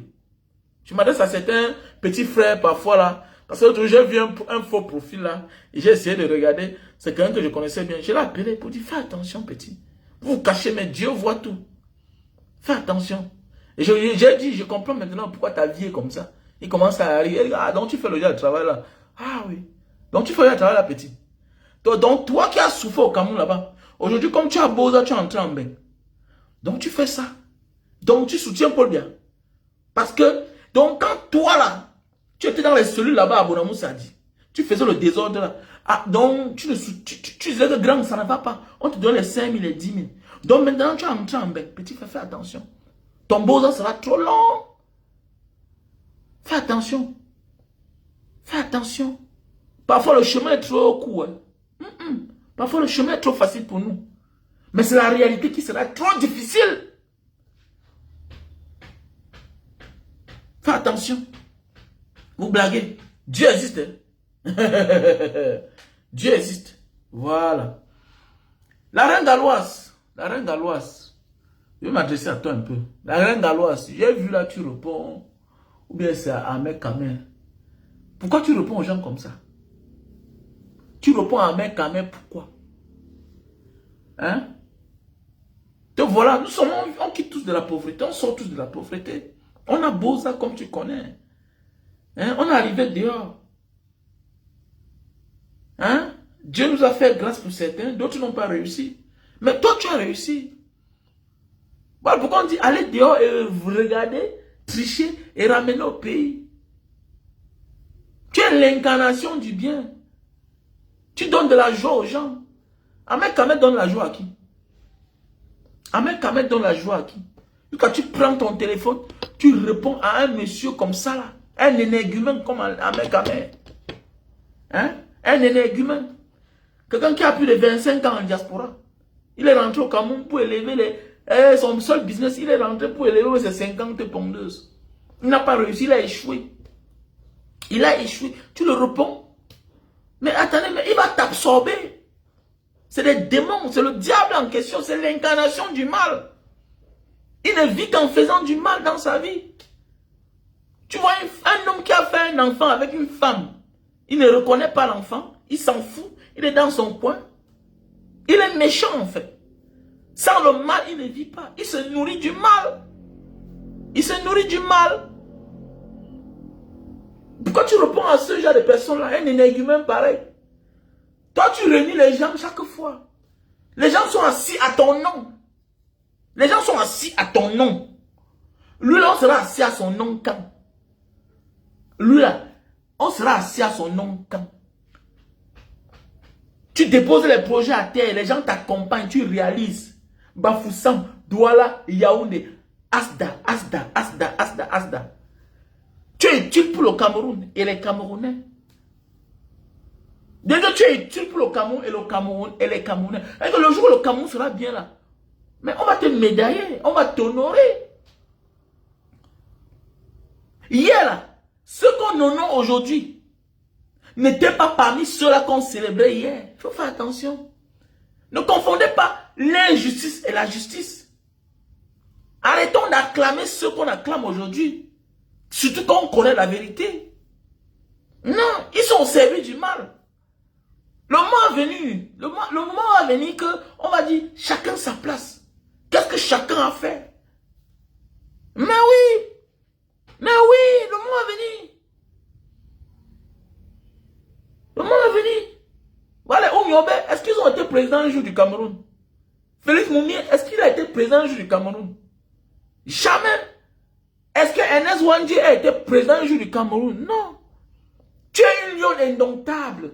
Je m'adresse à certains petits frères parfois là. Parce que j'ai vu un faux profil là. Et j'ai essayé de regarder. C'est quelqu'un que je connaissais bien. Je l'ai appelé pour dire, fais attention petit. Vous vous cachez, mais Dieu voit tout. Fais attention. Et j'ai dit, je comprends maintenant pourquoi ta vie est comme ça. Il commence à arriver. Ah, donc tu fais le travail là. Ah oui. Donc tu fais le travail là petit. Donc toi qui as souffert au Cameroun là-bas. Aujourd'hui, comme tu as beau ça, tu es entré en bain. Donc tu fais ça. Donc tu soutiens Paul Biya. Parce que, donc quand toi là, tu étais dans les cellules là-bas à Bonamou Sadi, tu faisais le désordre là. Ah, donc tu disais que grand, ça ne va pas. On te donne les 5 000 et 10 000. Donc maintenant tu es entré en bain. Petit frère, fais attention. Ton beau-temps sera trop long. Fais attention. Fais attention. Parfois le chemin est trop court. Hein. Parfois le chemin est trop facile pour nous. Mais c'est la réalité qui sera trop difficile. Fais attention. Vous blaguez. Dieu existe. Hein? Dieu existe. Voilà. La reine galloise. La reine galloise. Je vais m'adresser à toi un peu. La reine galloise. J'ai vu là, tu réponds. Ou bien c'est à Ahmed Kamer. Pourquoi tu réponds aux gens comme ça? Tu réponds à Ahmed Kamer, pourquoi? Hein? Donc voilà, on quitte tous de la pauvreté. On sort tous de la pauvreté. On a beau ça comme tu connais. Hein? On est arrivé dehors. Hein? Dieu nous a fait grâce pour certains, d'autres n'ont pas réussi. Mais toi, tu as réussi. Voilà pourquoi on dit allez dehors et regarder, tricher et ramener au pays. Tu es l'incarnation du bien. Tu donnes de la joie aux gens. Ahmed Kamer donne la joie à qui? Ahmed Kamer donne la joie à qui? Quand tu prends ton téléphone, tu réponds à un monsieur comme ça là. Un énergumène comme Ahmed Kamer. Hein? Un énergumène. Quelqu'un qui a plus de 25 ans en diaspora. Il est rentré au Cameroun pour élever son seul business. Il est rentré pour élever ses 50 pondeuses. Il n'a pas réussi, il a échoué. Il a échoué. Tu le réponds. Mais attendez, mais il va t'absorber. C'est des démons, c'est le diable en question, c'est l'incarnation du mal. Il ne vit qu'en faisant du mal dans sa vie. Tu vois un homme qui a fait un enfant avec une femme. Il ne reconnaît pas l'enfant, il s'en fout, il est dans son coin. Il est méchant en fait. Sans le mal, il ne vit pas. Il se nourrit du mal. Il se nourrit du mal. Pourquoi tu réponds à ce genre de personnes-là, un énergumène pareil? Toi, tu réunis les gens chaque fois. Les gens sont assis à ton nom. Les gens sont assis à ton nom. Lui, là, on sera assis à son nom quand? Lui, là, on sera assis à son nom quand? Tu déposes les projets à terre, les gens t'accompagnent, tu réalises. Bafoussam, Douala, Yaoundé, Asda, Asda, Asda, Asda, Asda. Tu es utile pour le Cameroun et les Camerounais. Déjà, tu es utile pour le Cameroun et le Cameroun et les Camerounais. Et que le jour où le Cameroun sera bien là, mais on va te médailler, on va t'honorer. Hier, là, ceux qu'on honore aujourd'hui n'étaient pas parmi ceux-là qu'on célébrait hier. Il faut faire attention. Ne confondez pas l'injustice et la justice. Arrêtons d'acclamer ceux qu'on acclame aujourd'hui. Surtout quand on connaît la vérité. Non, ils sont au service du mal. Le moment est venu. Le moment est venu qu'on va dire chacun sa place. Qu'est-ce que chacun a fait? Mais oui, le moment est venu. Le moment est venu. Voilà, Oumiobe, est-ce qu'ils ont été présidents un jour du Cameroun? Félix Moumier, est-ce qu'il a été président un jour du Cameroun? Jamais. Est-ce que Ernest Ouandji a été président un jour du Cameroun? Non. Tu es une lion indomptable.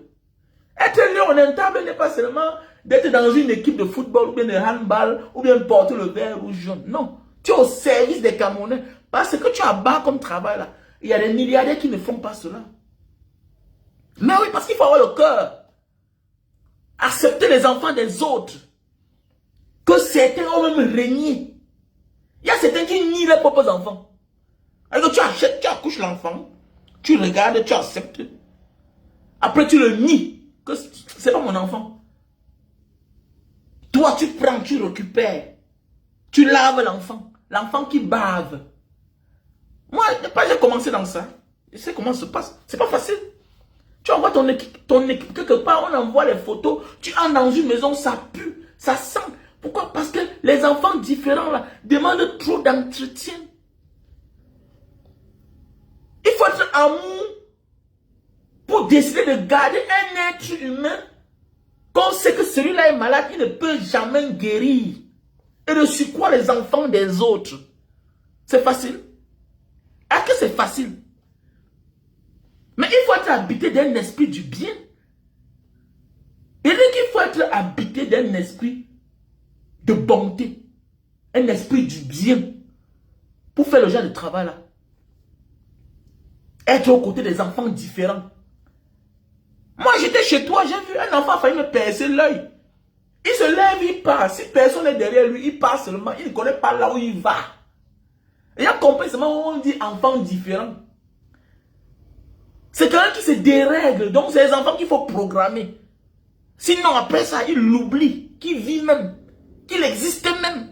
Être lion indomptable n'est pas seulement d'être dans une équipe de football ou bien de handball ou bien porter le vert rouge jaune. Non. Tu es au service des Camerounais. Parce que tu as bas comme travail là. Il y a des milliardaires qui ne font pas cela. Mais oui, parce qu'il faut avoir le cœur. Accepter les enfants des autres. Que certains ont même régné. Il y a certains qui nient leurs propres enfants. Alors tu achètes, tu accouches l'enfant. Tu regardes, tu acceptes. Après tu le nies. Que c'est pas mon enfant. Toi tu prends, tu récupères. Tu laves l'enfant. L'enfant qui bave. Moi, j'ai commencé dans ça. Je sais comment ça se passe. C'est pas facile. Tu envoies ton équipe quelque part, on envoie les photos. Tu entres dans une maison, ça pue, ça sent. Pourquoi? Parce que les enfants différents là demandent trop d'entretien. Il faut être amour pour décider de garder un être humain qu'on sait que celui-là est malade, il ne peut jamais guérir. Et de sur quoi les enfants des autres? C'est facile? Est-ce que c'est facile? Mais il faut être habité d'un esprit du bien. Il dit qu'il faut être habité d'un esprit de bonté. Un esprit du bien. Pour faire le genre de travail là. Être aux côtés des enfants différents. Moi j'étais chez toi, j'ai vu un enfant failli me percer l'œil. Il se lève, il part. Si personne n'est derrière lui, il part seulement. Il ne connaît pas là où il va. Il a compris seulement où on dit enfant différent. C'est quelqu'un qui se dérègle. Donc, c'est les enfants qu'il faut programmer. Sinon, après ça, il l'oublie. Qu'il vit même. Qu'il existe même.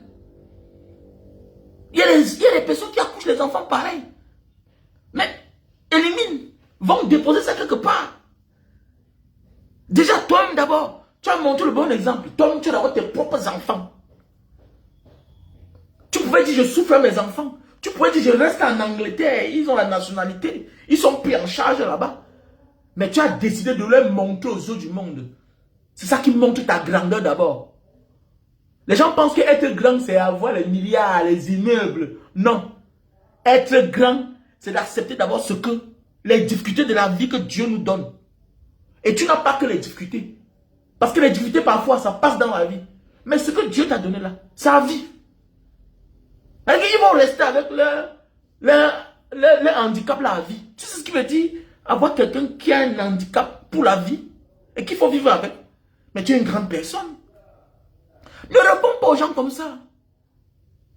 Il y a des personnes qui accouchent les enfants pareil. Mais, élimine. Vont déposer ça quelque part. Déjà, toi-même d'abord, tu as montré le bon exemple. Toi-même, tu as d'abord tes propres enfants. Tu pouvais dire, je souffre à mes enfants. Tu pourrais dire, je reste en Angleterre, ils ont la nationalité, ils sont pris en charge là-bas. Mais tu as décidé de leur montrer aux yeux du monde. C'est ça qui montre ta grandeur d'abord. Les gens pensent qu'être grand, c'est avoir les milliards, les immeubles. Non. Être grand, c'est d'accepter d'abord ce que, les difficultés de la vie que Dieu nous donne. Et tu n'as pas que les difficultés. Parce que les difficultés, parfois, ça passe dans la vie. Mais ce que Dieu t'a donné là, c'est la vie. Ils vont rester avec leur handicap la vie. Tu sais ce qui veut dire? Avoir quelqu'un qui a un handicap pour la vie et qu'il faut vivre avec. Mais tu es une grande personne. Ne réponds pas aux gens comme ça.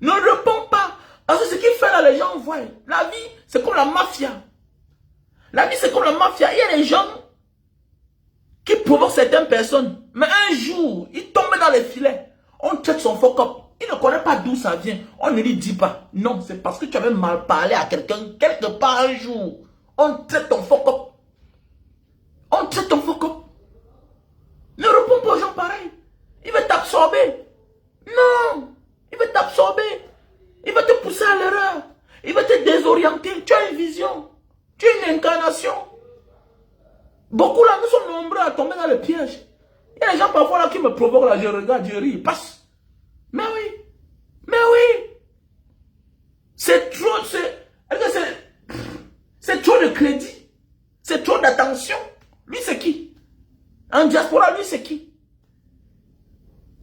Ne réponds pas. Parce que ce qu'il fait là, les gens voient. La vie, c'est comme la mafia. La vie, c'est comme la mafia. Il y a des gens qui provoquent certaines personnes. Mais un jour, ils tombent dans les filets. On traite son fuck up. Il ne connaît pas d'où ça vient. On ne lui dit pas. Non, c'est parce que tu avais mal parlé à quelqu'un quelque part un jour. On traite ton fuck up. On traite ton fuck up. Ne réponds pas aux gens pareils. Il va t'absorber. Non. Il va t'absorber. Il va te pousser à l'erreur. Il va te désorienter. Tu as une vision. Tu as une incarnation. Beaucoup là, nous sommes nombreux à tomber dans le piège. Il y a des gens parfois là qui me provoquent là. Je regarde, je ris. Passe. Mais oui. Mais oui. C'est trop, c'est trop de crédit. C'est trop d'attention. Lui, c'est qui? En diaspora, lui, c'est qui?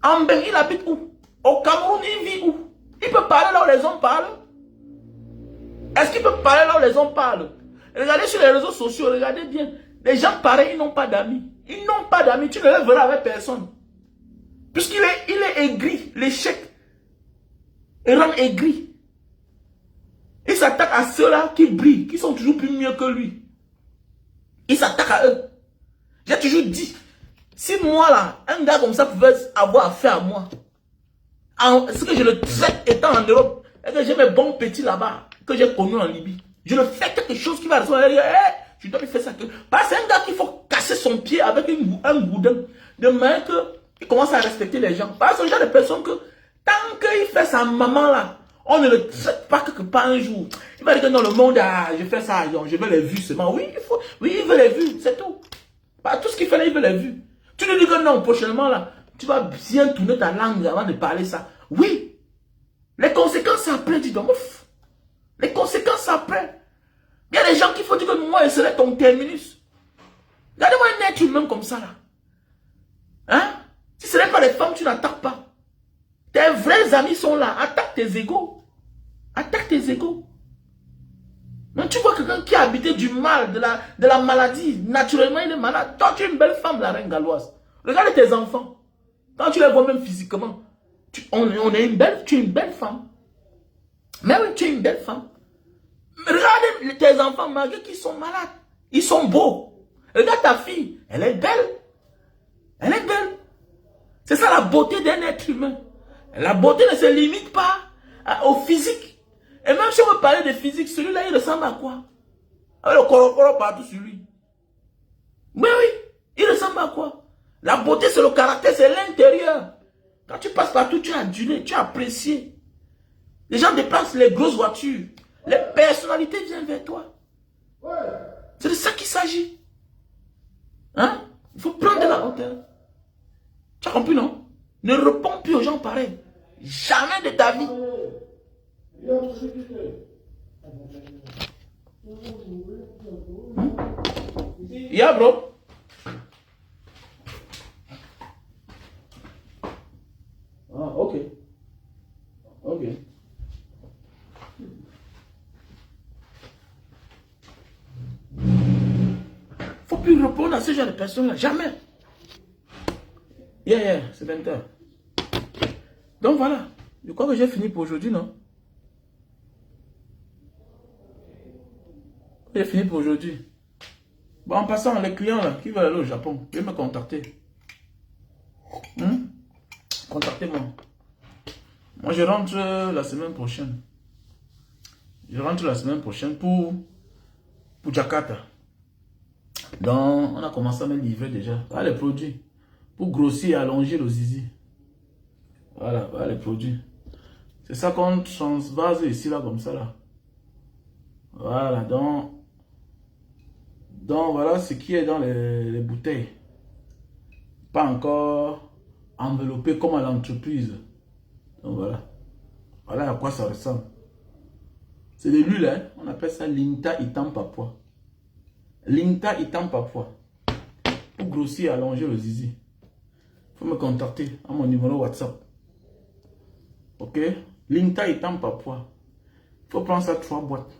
En Ben, il habite où? Au Cameroun, il vit où? Il peut parler là où les hommes parlent? Est-ce qu'il peut parler là où les hommes parlent? Regardez sur les réseaux sociaux, regardez bien. Les gens pareils, ils n'ont pas d'amis. Ils n'ont pas d'amis. Tu ne les verras avec personne. Puisqu'il est aigri. L'échec rend aigri. Il s'attaque à ceux-là qui brillent, qui sont toujours plus mieux que lui. Il s'attaque à eux. J'ai toujours dit, si moi là, un gars comme ça pouvait avoir affaire à moi, ce que je le traite étant en Europe, et que j'ai mes bons petits là-bas, que j'ai connus en Libye, je le fais quelque chose qui va recevoir, hey, je dois lui faire ça. Parce que c'est un gars qu'il faut casser son pied avec un boudin, de manière qu'il commence à respecter les gens. Parce que c'est le genre de personne que, tant qu'il fait sa maman là, on ne le traite pas quelque part un jour. Il va dire que dans le monde, ah, je fais ça, je veux les vues seulement. Oui, il veut les vues, c'est tout. Pas tout ce qu'il fait là, il veut les vues. Tu lui dis que non, prochainement là, tu vas bien tourner ta langue avant de parler ça. Oui. Les conséquences après, dis donc, ouf. Les conséquences après. Il y a des gens qui font dire que moi, je serai ton terminus. Regardez-moi un être humain comme ça là. Hein? Si ce n'est pas les femmes, tu n'attaques pas. Tes vrais amis sont là. Attaque tes égos. Attaque tes égos. Mais tu vois quelqu'un qui a habité du mal, de la maladie. Naturellement, il est malade. Toi, tu es une belle femme, la reine galloise. Regarde tes enfants. Quand tu les vois même physiquement, tu es une belle femme. Mais oui, tu es une belle femme. Regarde tes enfants, malgré qu'ils sont malades. Ils sont beaux. Regarde ta fille. Elle est belle. Elle est belle. C'est ça la beauté d'un être humain. La beauté ne se limite pas au physique. Et même si on veut parler de physique, celui-là, il ressemble à quoi? Avec le corps partout sur lui. Mais oui, il ressemble à quoi? La beauté, c'est le caractère, c'est l'intérieur. Quand tu passes partout, tu as adulé, tu as apprécié. Les gens déplacent les grosses voitures. Les personnalités viennent vers toi. C'est de ça qu'il s'agit. Hein? Il faut prendre de la hauteur. Tu as compris, non? Ne réponds plus aux gens pareils. Jamais de ta vie. Yeah, bro. Ah, ok. Ok. Faut plus répondre à ce genre de personnes-là. Jamais. Yeah, c'est 20 heures. Donc voilà. Je crois que j'ai fini pour aujourd'hui, non? J'ai fini pour aujourd'hui. Bon, en passant, les clients là, qui veulent aller au Japon, veuillez me contacter. Contactez-moi. Moi, je rentre la semaine prochaine. Je rentre la semaine prochaine pour Jakarta. Donc, on a commencé à me livrer déjà. Voilà les produits. Pour grossir et allonger le zizi. Voilà les produits. C'est ça qu'on transvase ici, là, comme ça, là. Voilà, donc voilà ce qui est dans les bouteilles. Pas encore enveloppé comme à l'entreprise. Donc voilà. Voilà à quoi ça ressemble. C'est de l'huile, hein? On appelle ça Linta Itam Papua. Linta Itam Papua. Pour grossir et allonger le zizi. Faut me contacter à mon numéro WhatsApp. Ok? Linta Itam Papua. Faut prendre ça 3 boîtes.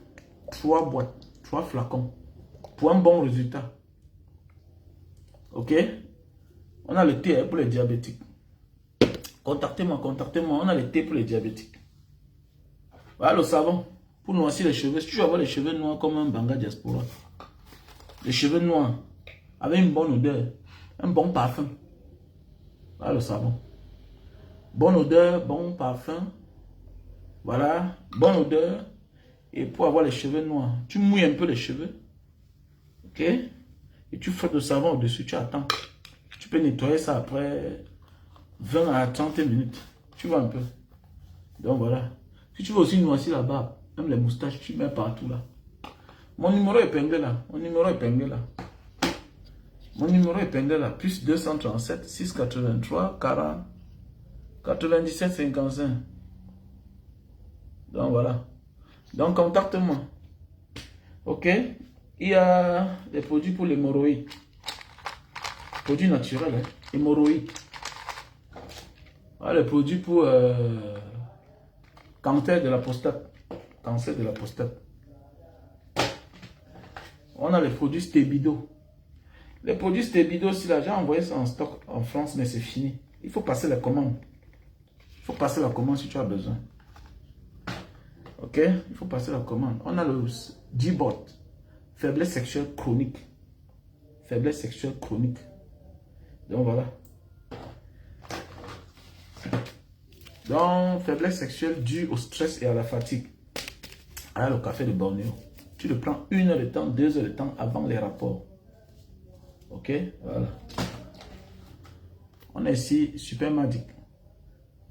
3 flacons. Pour un bon résultat. Ok? On a le thé pour les diabétiques. Contactez-moi. On a le thé pour les diabétiques. Voilà le savon. Pour noircir les cheveux. Si tu veux avoir les cheveux noirs comme un Banga Diaspora. Les cheveux noirs. Avec une bonne odeur. Un bon parfum. Voilà le savon. Bonne odeur, bon parfum. Voilà. Bonne odeur. Et pour avoir les cheveux noirs, tu mouilles un peu les cheveux. Ok? Et tu frottes le savon au-dessus, tu attends. Tu peux nettoyer ça après 20 à 30 minutes. Tu vois un peu. Donc voilà. Si tu veux aussi noircir la barbe, même les moustaches, tu mets partout là. Mon numéro épinglé là. Mon numéro épinglé là. Plus 237 683 40 97 55. Donc voilà. Donc contacte-moi. Ok? Il y a des produits pour l'hémorroïde. Produits naturels, hein? Hémorroïde. Voilà le produit pour cancer de la prostate. Cancer de la prostate. On a les produits Stébido. Les produits Stébido, si là, j'ai envoyé ça en stock en France, mais c'est fini. Il faut passer la commande. Il faut passer la commande si tu as besoin. Ok? Il faut passer la commande. On a le G-Bot. Faiblesse sexuelle chronique. Faiblesse sexuelle chronique. Donc voilà. Donc, faiblesse sexuelle due au stress et à la fatigue. Ah, le café de Bornéo. Tu le prends 1 heure de temps, 2 heures de temps avant les rapports. Ok? Voilà. On a ici Super Magic.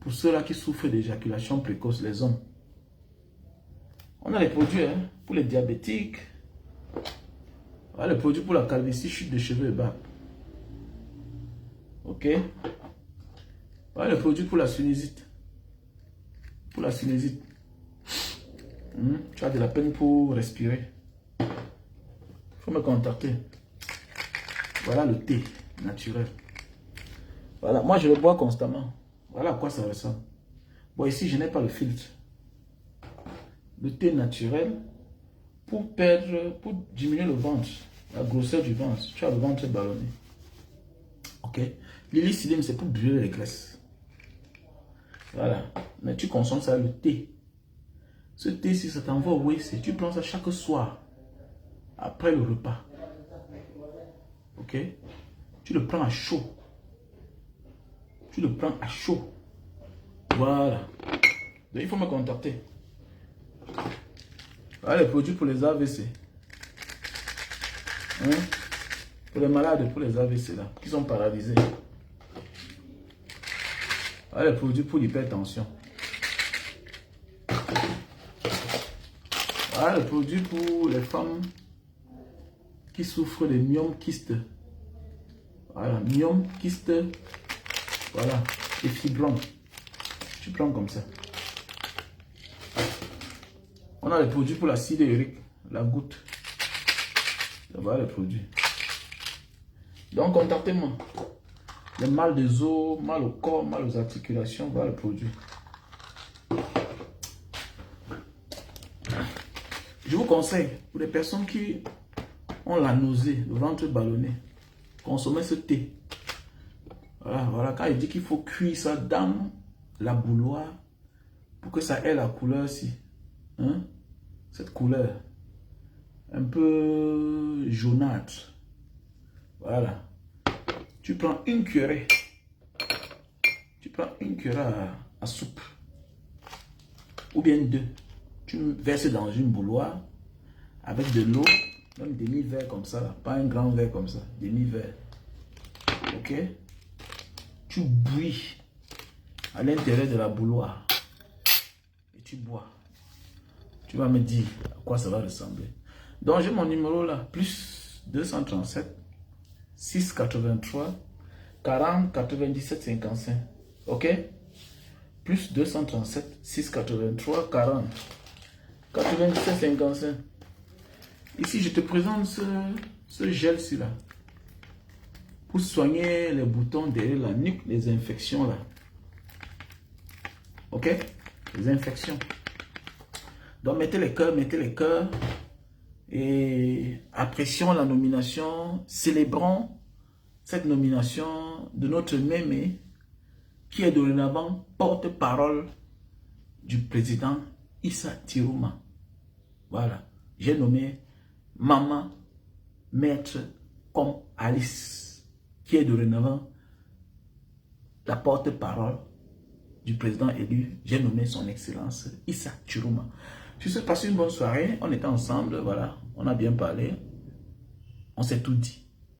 Pour ceux-là qui souffrent d'éjaculation précoce, les hommes. On a les produits pour les diabétiques. Voilà, les produits pour la calvitie, chute de cheveux et barbe. Ok? Voilà les produits pour la sinusite. Pour la sinusite. Tu as de la peine pour respirer. Il faut me contacter. Voilà le thé naturel. Voilà, moi je le bois constamment. Voilà à quoi ça ressemble. Bon, ici je n'ai pas le filtre. Le thé naturel pour diminuer le ventre, la grosseur du ventre. Tu as le ventre ballonné. Ok. L'illicilline, c'est pour brûler les graisses. Voilà. Mais tu consommes ça, le thé. Ce thé, si ça t'envoie au WC, tu prends ça chaque soir, après le repas. Ok? Tu le prends à chaud. Tu le prends à chaud. Voilà. Donc, il faut me contacter. Voilà les produits pour les AVC. Hein? Pour les malades, pour les AVC là, qui sont paralysés. Voilà les produits pour l'hypertension. Voilà les produits pour les femmes qui souffrent de myome kyste. Voilà, myome kyste. Voilà, et fibromes. Tu prends comme ça. On a les produits pour l'acide urique, la goutte. Voilà les produits. Donc, contactez-moi. Le mal des os, mal au corps, mal aux articulations, voilà le produit. Je vous conseille, pour les personnes qui ont la nausée, le ventre ballonné, consommez ce thé. Voilà, voilà. Quand il dit qu'il faut cuire ça dans la bouilloire pour que ça ait la couleur ci. Hein? Cette couleur. Un peu jaunâtre. Voilà. Tu prends une cuillerée. Tu prends une cuillerée à soupe. Ou bien 2. Tu verses dans une bouilloire avec de l'eau. Même demi-verre comme ça. Là. Pas un grand verre comme ça. Demi-verre. Ok? Tu bouillis à l'intérieur de la bouilloire. Et tu bois. Tu vas me dire à quoi ça va ressembler. Donc j'ai mon numéro là. Plus 237 683 40 97 55. Ok? Plus 237 683 40 97 55. Ici, je te présente ce gel-ci là. Pour soigner les boutons derrière la nuque, les infections là. Ok? Les infections. Donc mettez les cœurs. Et apprécions la nomination. Célébrons cette nomination de notre mémé qui est dorénavant porte-parole du président Issa Tirouma. Voilà. J'ai nommé Maman Maître comme Alice, qui est dorénavant la porte-parole du président élu. J'ai nommé son excellence Issa Tirouma. Je suis passé une bonne soirée, on était ensemble, voilà, on a bien parlé, on s'est tout dit.